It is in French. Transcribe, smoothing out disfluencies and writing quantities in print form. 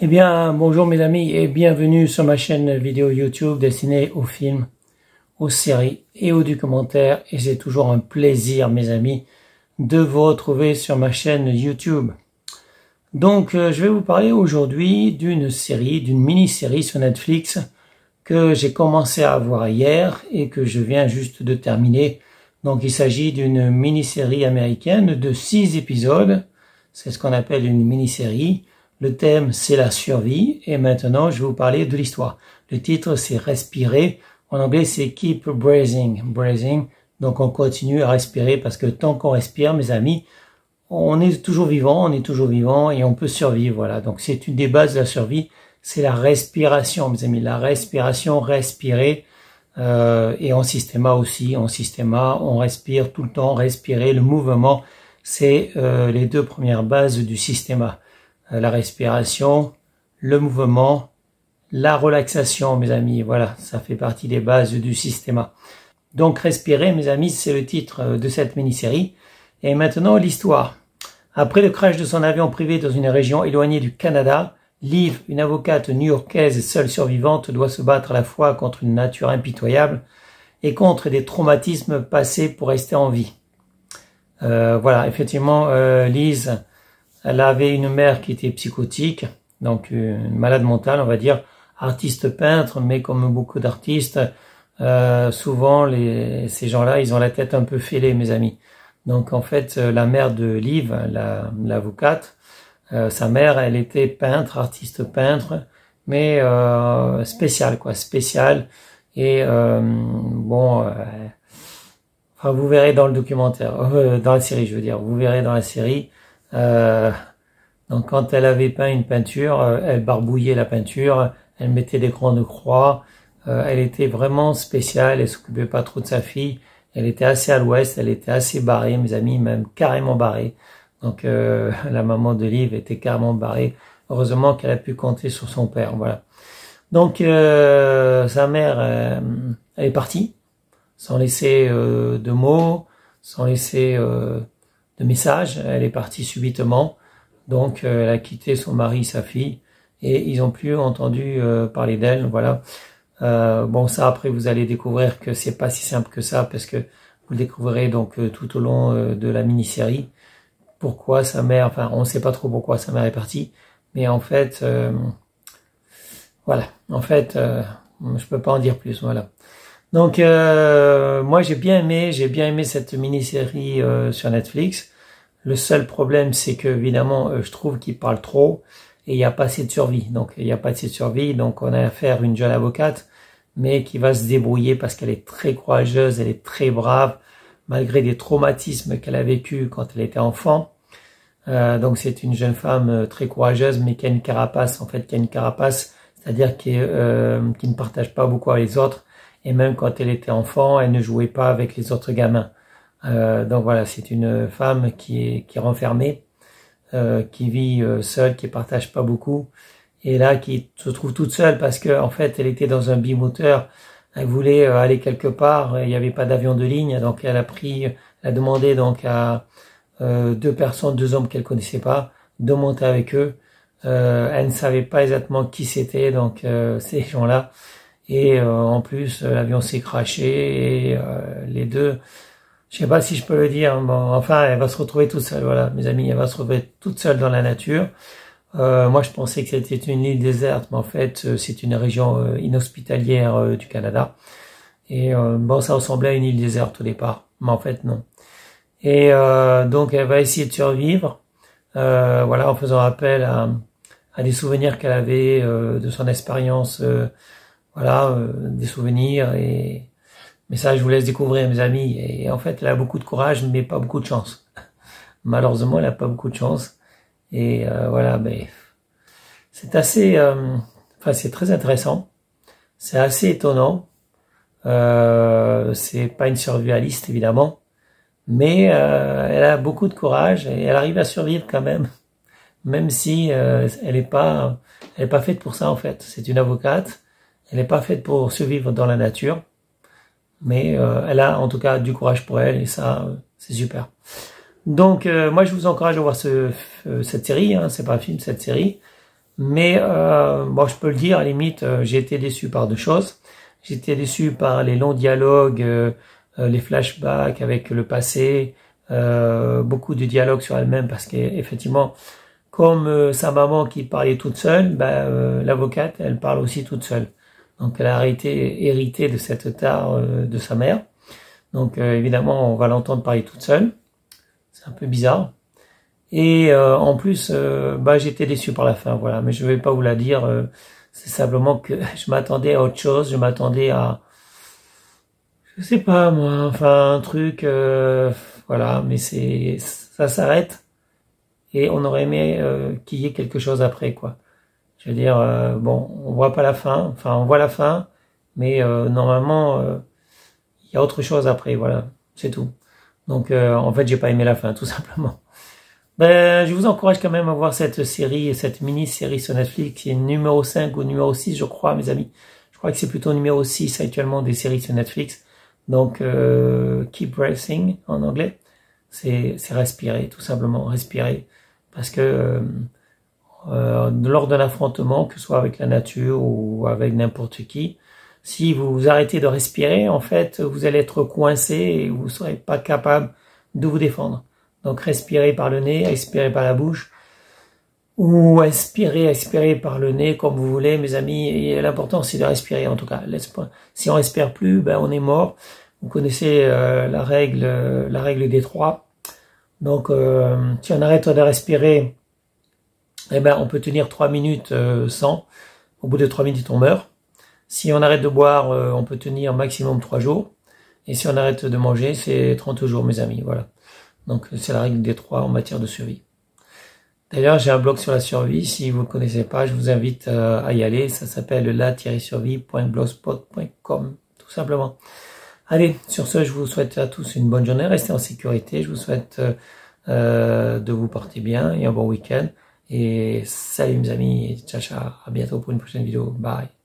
Eh bien, bonjour mes amis et bienvenue sur ma chaîne vidéo YouTube destinée aux films, aux séries et aux documentaires. Et c'est toujours un plaisir, mes amis, de vous retrouver sur ma chaîne YouTube. Donc, je vais vous parler aujourd'hui d'une série, d'une mini-série sur Netflix que j'ai commencé à voir hier et que je viens juste de terminer. Donc, il s'agit d'une mini-série américaine de 6 épisodes. C'est ce qu'on appelle une mini-série. Le thème, c'est la survie. Et maintenant, je vais vous parler de l'histoire. Le titre, c'est Respirer. En anglais, c'est Keep Breathing. Breathing. Donc, on continue à respirer parce que tant qu'on respire, mes amis, on est toujours vivant et on peut survivre. Voilà. Donc, c'est une des bases de la survie. C'est la respiration, mes amis. La respiration, respirer. Et en systéma aussi. En systéma, on respire tout le temps. Respirer, le mouvement, c'est les deux premières bases du systéma. La respiration, le mouvement, la relaxation, mes amis. Voilà, ça fait partie des bases du systéma. Donc, respirer, mes amis, c'est le titre de cette mini-série. Et maintenant, l'histoire. Après le crash de son avion privé dans une région éloignée du Canada, Liv, une avocate new-yorkaise et seule survivante, doit se battre à la fois contre une nature impitoyable et contre des traumatismes passés pour rester en vie. Voilà, effectivement, Liz, elle avait une mère qui était psychotique, donc une malade mentale, on va dire, artiste peintre, mais comme beaucoup d'artistes, souvent ces gens-là, ils ont la tête un peu fêlée, mes amis. Donc en fait, la mère de Liv, l'avocate, sa mère, elle était peintre, artiste peintre, mais spéciale, quoi, spéciale. Et enfin, vous verrez dans le documentaire, dans la série, je veux dire, vous verrez dans la série. Donc quand elle avait peint une peinture, elle barbouillait la peinture, elle mettait des grandes croix, elle était vraiment spéciale, elle s'occupait pas trop de sa fille, elle était assez à l'ouest, elle était assez barrée, mes amis, même carrément barrée. Donc la maman de Liv était carrément barrée. Heureusement qu'elle a pu compter sur son père, voilà. Donc sa mère, elle est partie, sans laisser de mots, sans laisser de messages. Elle est partie subitement. Donc elle a quitté son mari, sa fille, et ils ont plus entendu parler d'elle. Voilà. Bon, ça après vous allez découvrir que c'est pas si simple que ça, parce que vous le découvrirez donc tout au long de la mini-série. Pourquoi sa mère, enfin on ne sait pas trop pourquoi sa mère est partie, mais en fait, voilà, en fait, je peux pas en dire plus, voilà. Donc moi j'ai bien aimé cette mini-série sur Netflix. Le seul problème, c'est que évidemment, je trouve qu'il parle trop et il n'y a pas assez de survie. Donc il n'y a pas assez de survie, donc on a affaire à une jeune avocate, mais qui va se débrouiller parce qu'elle est très courageuse, elle est très brave, malgré des traumatismes qu'elle a vécu quand elle était enfant. Donc c'est une jeune femme très courageuse, mais qui a une carapace, en fait, qui a une carapace, c'est-à-dire qui ne partage pas beaucoup avec les autres. Et même quand elle était enfant, elle ne jouait pas avec les autres gamins. Donc voilà, c'est une femme qui est renfermée, qui vit seule, qui partage pas beaucoup, et là qui se trouve toute seule parce que en fait elle était dans un bimoteur. Elle voulait aller quelque part, il n'y avait pas d'avion de ligne, donc elle a demandé donc à deux personnes, deux hommes qu'elle connaissait pas, de monter avec eux. Elle ne savait pas exactement qui c'était, donc ces gens-là. Et en plus, l'avion s'est crashé et les deux, je sais pas si je peux le dire, bon, enfin, elle va se retrouver toute seule, voilà, mes amis, elle va se retrouver toute seule dans la nature. Moi, je pensais que c'était une île déserte, mais en fait, c'est une région inhospitalière du Canada. Et bon, ça ressemblait à une île déserte au départ, mais en fait, non. Et donc, elle va essayer de survivre, voilà, en faisant appel à des souvenirs qu'elle avait de son expérience. Voilà, des souvenirs, mais ça je vous laisse découvrir, mes amis. Et en fait elle a beaucoup de courage mais pas beaucoup de chance. Malheureusement elle a pas beaucoup de chance. Et voilà, mais c'est assez, enfin c'est très intéressant, c'est assez étonnant. C'est pas une survivaliste évidemment, mais elle a beaucoup de courage et elle arrive à survivre quand même si elle est pas faite pour ça en fait. C'est une avocate. Elle n'est pas faite pour survivre dans la nature, mais elle a en tout cas du courage pour elle et ça, c'est super. Donc moi je vous encourage à voir cette série, hein, c'est pas un film, cette série. Mais bon, je peux le dire, à la limite, j'ai été déçu par deux choses. J'ai été déçu par les longs dialogues, les flashbacks avec le passé, beaucoup de dialogues sur elle-même, parce qu'effectivement, comme sa maman qui parlait toute seule, l'avocate, elle parle aussi toute seule. Donc elle a hérité de cette tare de sa mère. Donc évidemment, on va l'entendre parler toute seule. C'est un peu bizarre. Et en plus, j'étais déçu par la fin, voilà. Mais je vais pas vous la dire. C'est simplement que je m'attendais à autre chose. Je m'attendais à, je sais pas moi, enfin un truc, voilà. Mais ça s'arrête et on aurait aimé qu'il y ait quelque chose après, quoi. Je veux dire, bon, on voit pas la fin. Enfin, on voit la fin, mais normalement, il y a autre chose après, voilà. C'est tout. Donc, en fait, j'ai pas aimé la fin, tout simplement. Je vous encourage quand même à voir cette série, cette mini-série sur Netflix, qui est numéro 5 ou numéro 6, je crois, mes amis. Je crois que c'est plutôt numéro 6 actuellement des séries sur Netflix. Donc, Keep Breathing en anglais. C'est respirer, tout simplement, respirer. Parce que lors d'un affrontement, que ce soit avec la nature ou avec n'importe qui, si vous arrêtez de respirer, en fait, vous allez être coincé et vous ne serez pas capable de vous défendre. Donc respirez par le nez, expirez par la bouche, ou expirez par le nez, comme vous voulez, mes amis. Et l'important, c'est de respirer, en tout cas. Si on respire plus, on est mort. Vous connaissez la règle des 3. Donc, si on arrête de respirer, on peut tenir 3 minutes sans. Au bout de 3 minutes, on meurt. Si on arrête de boire, on peut tenir maximum 3 jours. Et si on arrête de manger, c'est 30 jours, mes amis. Voilà. Donc, c'est la règle des 3 en matière de survie. D'ailleurs, j'ai un blog sur la survie. Si vous ne le connaissez pas, je vous invite à y aller. Ça s'appelle la-survie.blogspot.com, tout simplement. Allez, sur ce, je vous souhaite à tous une bonne journée. Restez en sécurité. Je vous souhaite de vous porter bien et un bon week-end. Et salut mes amis. Ciao, ciao. À bientôt pour une prochaine vidéo. Bye.